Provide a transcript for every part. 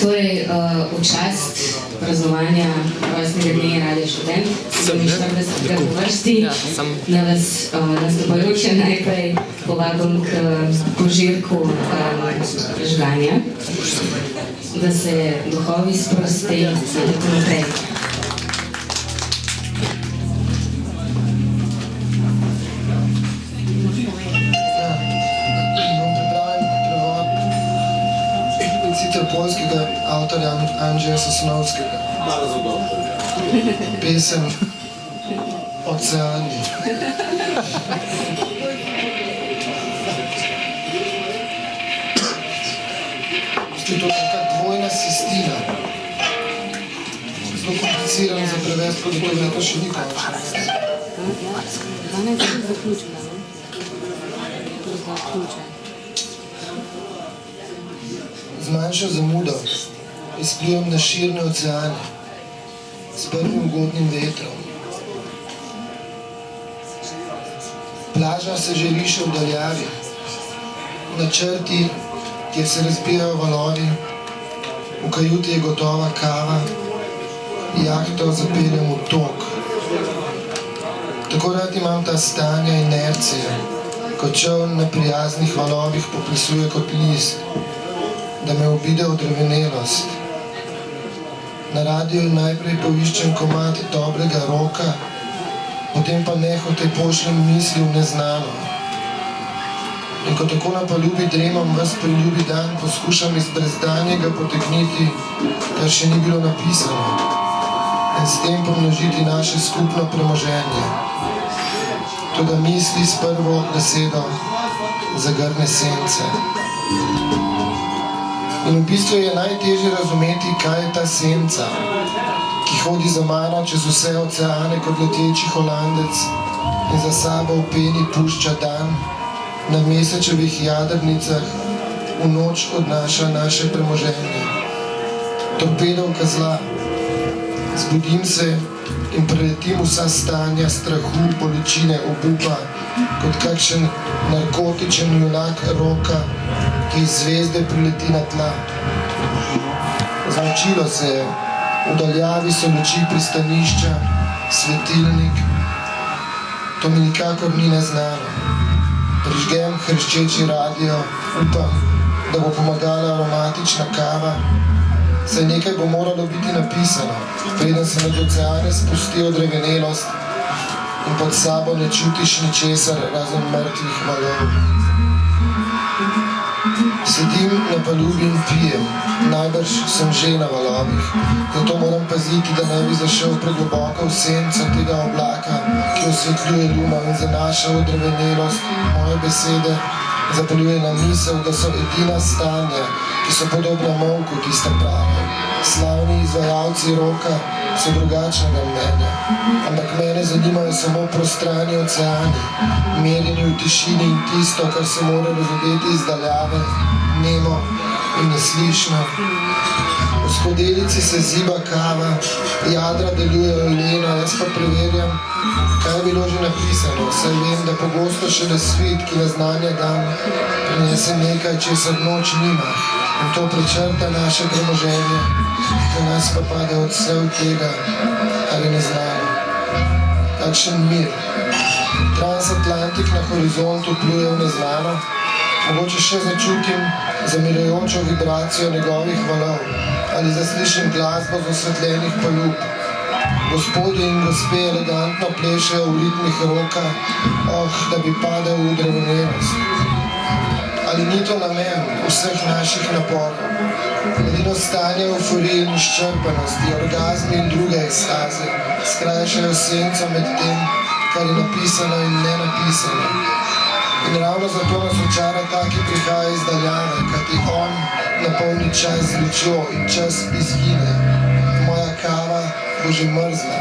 Torej, v čast praznovanja rojstnega dne Radia Študent, 47. po vrsti, na vas nastopajoče najprej povabim k požirku žganja, da se duhovi sprosti in tako naprej. Poljskega avtorja Andrzeja Sosnovskega. Pesem Oceani. To je taka dvojna sestina. Zelo komplicirano za prevesti, kot to leto še ni končno. Danes je zaključena, ne? Z manjšo zamudo izplujem na širne oceane s prvim ugodnim vetrom. Plaža se že riše v daljavi, na črti, kjer se razbijajo valovi, v kajuti je gotova kava, jahto zapeljem v tok. Tako rad imam ta stanja inercije, ko čoln na prijaznih valovih poplesuje kot list, da me obide odrevenelost. Na radiju najprej poiščem komad dobrega roka, potem pa nehote pošljem misli v neznano. In ko tako na palubi dremam ves priljubi dan, poskušam iz brezdanjega potegniti, kar še ni bilo napisano, in s tem pomnožiti naše skupno premoženje. Toda misli s prvo besedo zagrne sence. In v bistvu je najtežje razumeti, kaj je ta senca, ki hodi za mano čez vse oceane kot leteči Holandec in za sabo v peni pušča dan, na mesečevih jadrnicah v noč odnaša naše premoženje. Torpedovka zla. Zbudim se in preletim vsa stanja strahu, bolečine, obupa, kot kakšen narkotičen junak roka, ki iz zvezde prileti na tla. Zmočilo se je, v daljavi so luči pristanišča, svetilnik, to mi nikakor ni neznano. Prižgem hrščeči radio, upam, da bo pomagala aromatična kava, saj nekaj bo moralo biti napisano, preden se nad oceane spusti odrevenelost in pod sabo ne čutiš ničesar razen mrtvih valov. Sedim na palubi in pijem, najbrž sem že na valovih, zato moram paziti, da ne bi zašel pregloboko v senco tega oblaka, ki osvetljuje luno in zanaša odrevenelost moje besede, zapeljuje na misel, da so edina stanja, ki so podobna molku tista prava. Slavni izvajalci roka so drugačnega mnenja, ampak mene zanimajo samo prostrani oceani, merjeni v tišini in tisto, kar se mora razodeti iz daljave, nemo in neslišno. V skodelici se ziba kava, jadra delujejo leno, jaz pa preverjam, kaj je bilo že napisano, saj vem, da pogosto šele svit, ki naznanja dan, prinese nekaj, česar noč nima, in to prečrta naše premoženje, da nas pa pade odsev tega, ali neznano. Kakšen mir. Transatlantik na horizontu pluje v neznano, mogoče še začutim zamirajočo vibracijo njegovih valov, ali zaslišim glasbo z osvetljenih palub. Gospodje in gospe elegantno plešejo v ritmih roka, da bi padel v odrevenelost. Ali ni to namen vseh naših naporov? Edino stanje euforije in izčrpanosti, orgazmi in druge ekstaze skrajšajo senco med tem, kar je napisano in nenapisano. In ravno zato nas očara ta, ki prihaja iz daljave, kajti on napolni čas z lučjo in čas izgine. Moja kava bo že mrzla.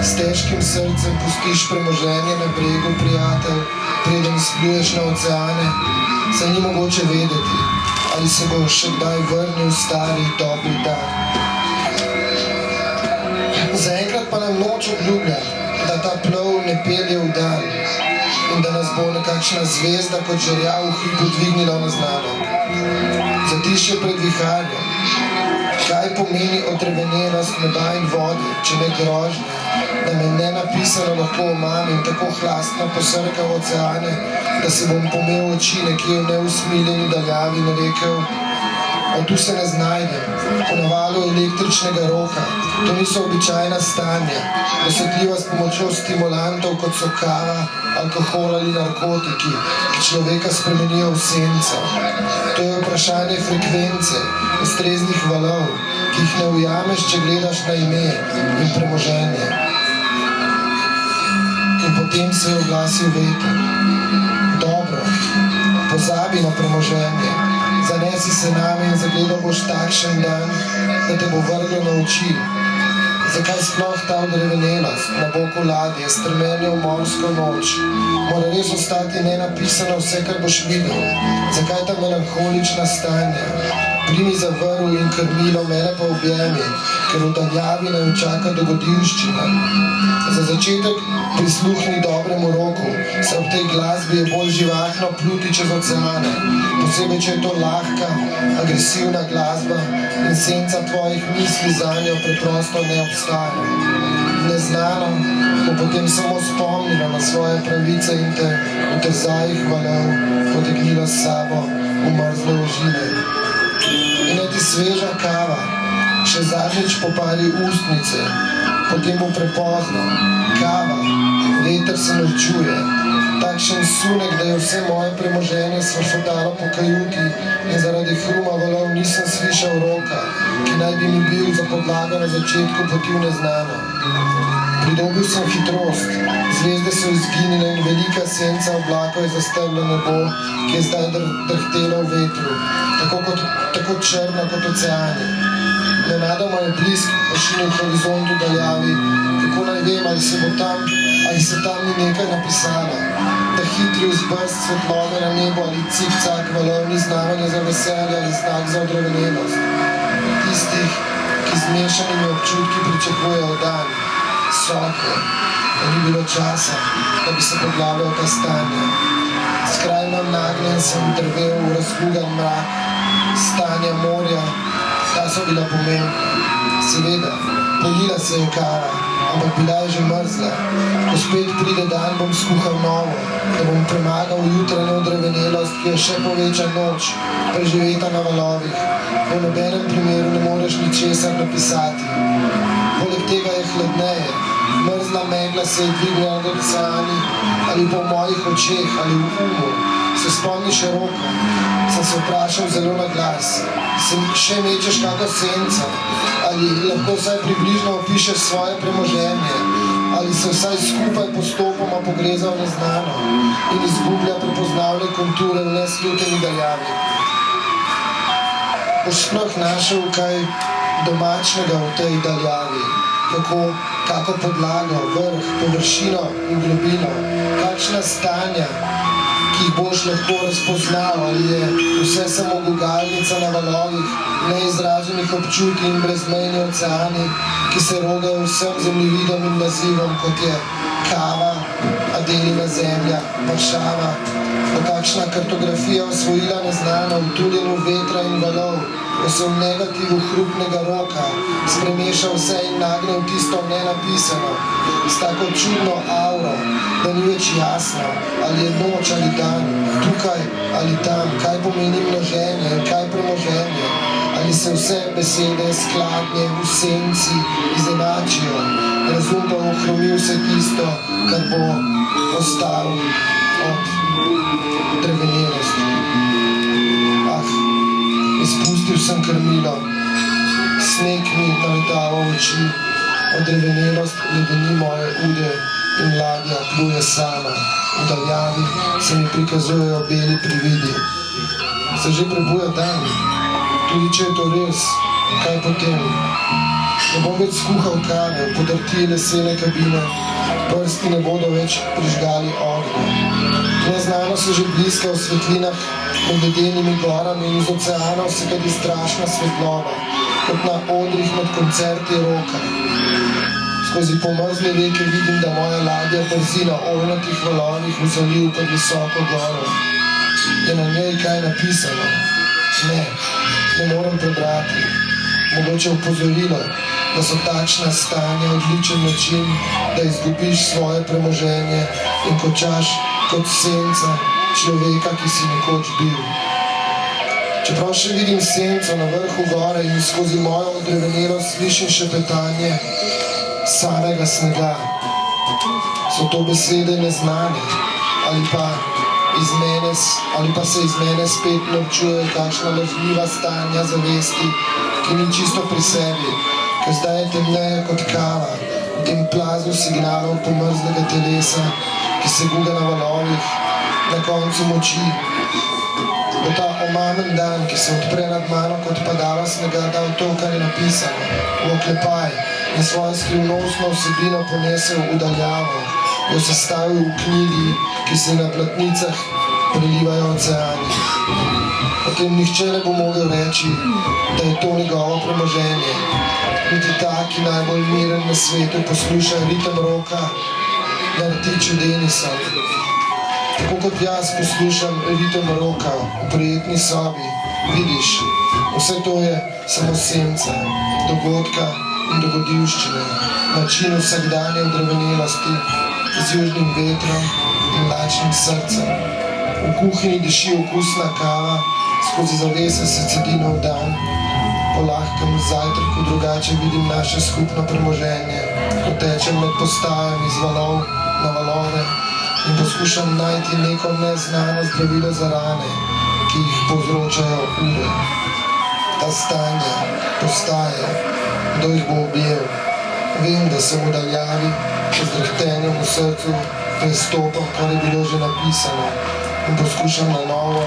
S težkim srcem pustiš premoženje na bregu, prijatelj, preden izpluješ na oceane, saj ni mogoče vedeti, ali se bo še kdaj vrnil stari dobri dan. Zaenkrat pa nam noč obljublja, da ta plov ne pelje v dan in da nas bo nekakšna zvezda kot žerjav v hipu dvignila v neznano. Zatišje pred viharjem. Kaj pomeni odrevenenost neba in vode, če ne grožnje, da me nenapisano lahko omamim, tako hlastno posrkal oceane, da se bom pomel oči nekje v neusmiljeni daljavi in rekel: o, tu se ne znajdem, po navalu električnega roka. To niso običajna stanja, dosegljiva s pomočjo stimulantov, kot so kava, alkohol ali narkotiki, ki človeka spremenijo v senco. To je vprašanje frekvence, ustreznih valov, ki jih ne ujameš, če gledaš na ime in premoženje. In potem se je oglasil veter. Dobro, pozabi na premoženje. Zanesi se name in zagledal boš takšen dan, da te bo vrglo na oči. Zakaj sploh ta odrevenenost na boku ladje, strmenje v morsko noč? Mora res ostati nenapisano vse, kar boš videl. Zakaj ta melanholična stanja? Primi za vrv in krmilo, mene pa objemi, ker v daljavi naj čaka dogodivščina. Za začetek prisluhni dobremu roku, saj ob tej glasbi je bolj živahno pluti čez oceane, posebej, če je to lahka, agresivna glasba in senca tvojih misli zanjo preprosto ne obstaja. Neznano bo potem samo spomnila na svoje pravice in te v trzajih valov potegnila s sabo v mrzle ožine. In je ti sveža kava, še zadnjič popari ustnice, potem bo prepozno. Kava, veter se norčuje, takšen sunek, da je vse moje premoženje svrfotalo po kajuti in zaradi hruma valov nisem slišal roka, ki naj bi mi bil za podlago na začetku poti v neznano. Pridobil sem hitrost, zvezde so izginile in velika senca oblakov je zastrlo nebo, ki je zdaj drhtelo v vetru, tako črno kot oceani. Nenadoma je blisk ošinil horizontu daljavi, kako naj vem, ali se tam ni nekaj napisalo, da hitri vzbrst svetlobe na nebo ali cik-cak valov ni znamenje za veselje ali znak za odrevenenost. Tistih, ki z mešanimi občutki pričakujejo dan, sokve, da ni bilo časa, da bi se poglavljal ta stanja. Skrajno nagnjen sem drvel v razgugan mrak, stanja morja, ta so bila pomembna. Seveda, polila se je kara, ampak bila je že mrzla. Ko spet pride dan, bom skuhal novo, da bom premagal jutranjo odrevenelost, ki je še poveča noč, preživeta na valovih. V nobenem primeru ne moreš ničesar napisati. Poleg tega je hladneje, mrzla megla se je dvignila nad oceani, ali po mojih očeh, ali v umu. Se spomniš roka? Sem se vprašal zelo na glas. Se še mečeš kako senco? Ali lahko vsaj približno opišeš svoje premoženje? Ali se vsaj skupaj postopoma pogreza v neznano in izgublja prepoznavne konture v nesluteni daljavi? Boš sploh našel kaj domačnega v tej daljavi? Kako podlago, vrh, površino in globino? Kakšna stanja, ki jih boš lahko razpoznal, ali je vse samo gugalnica na valovih, neizraženih občutij in brezmejni oceani, ki se rogajo vsem zemljevidom in nazivom, kot je kava, Adelina zemlja, Varšava, bo kakšna kartografija osvojila neznano v tuljenju vetra in valov, ko se v negativu hrupnega roka spremeša vse in nagne v tisto nenapisano, s tako čudno auro, da ni več jasno, ali je noč ali dan, tukaj ali tam, kaj pomeni množenje in kaj premoženje, ali se vse besede skladnje v senci izenačijo, razum pa ohromi vse tisto, kar bo ostalo od drevenelosti. Izpustil sem krmilo, sneg mi naletava v oči, odrevenelost ledeni moje ude in ladja pluje sama. V daljavi se mi prikazujejo beli prividi. Se že prebuja dan, tudi če je to res, kaj potem? Ne bom več skuhal kave, podrti lesene kabine, prsti ne bodo več prižgali ognja. Neznano se že bliska v svetlinah med ledenimi gorami in iz oceanov se kadi strašna svetloba, kot na odrih med koncerti roka. Skozi pomrzle reke vidim, da moja ladja brzi na oljnatih valovih v zaliv pod visoko goro. Je na njej kaj napisano? Ne morem prebrati. mogoče opozorilo, da so takšna stanja odličen način, da izgubiš svoje premoženje in končaš kot senca človeka, ki si nekoč bil. Čeprav še vidim senco na vrhu gore in skozi mojo odrevenelost slišim šepetanje samega snega. So to besede neznane ali pa se iz mene spet norčujejo kakšna lažniva stanja zavesti, ki ni čisto pri sebi, ker zdaj je temneje kot kava v tem plazu signalov pomrzlega telesa, ki se guga na valovih, na koncu moči. Bo ta omamen dan, ki se odpre nad mano kot padala snega, dal to, kar je napisano, v oklepaj in svojo skrivnostno vsebino ponesel v daljavo, jo sestavil v knjigi, ki se na platnicah prelivajo oceani. Potem nihče ne bo mogel reči, da je to njegovo premoženje, niti ta, ki najbolj miren na svetu posluša ritem roka na rtiču Denisa. Tako kot jaz poslušam ritem roka v prijetni sobi, vidiš, vse to je samo senca, dogodka in dogodivščine, način vsakdanje odrevenelosti z južnim vetrom in lačnim srcem. V kuhinji diši okusna kava, skozi zavese se cedi nov dan, po lahkem zajtrku drugače vidim naše skupno premoženje, ko tečem med postajami z valov na valove in poskušam najti neko neznano zdravilo za rane, ki jih povzročajo ure. Ta stanja, postaje, kdo jih bo objel. Vem, da sem v daljavi, z drhtenjem v srcu, prestopam, kar je bilo že napisano in poskušam na novo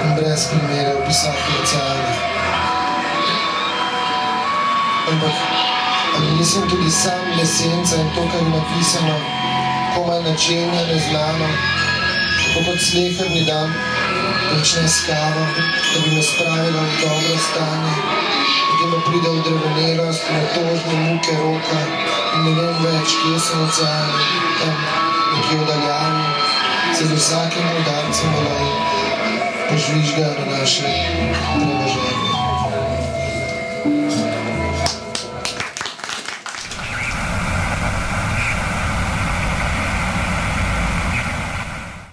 in brez primere opisati oceane. Ampak, ali nisem tudi sam lesenca in to, kar je napisano, komaj načenja neznano, tako kot sleherni dan začne s kavo, da bi me spravila v dobro stanje, potem pa pride odrevenelost in otožne muke roka in ne vem več, kje so oceani, tam nekje v daljavi, se z vsakim udarcem valov požvižgajo na naše premoženje.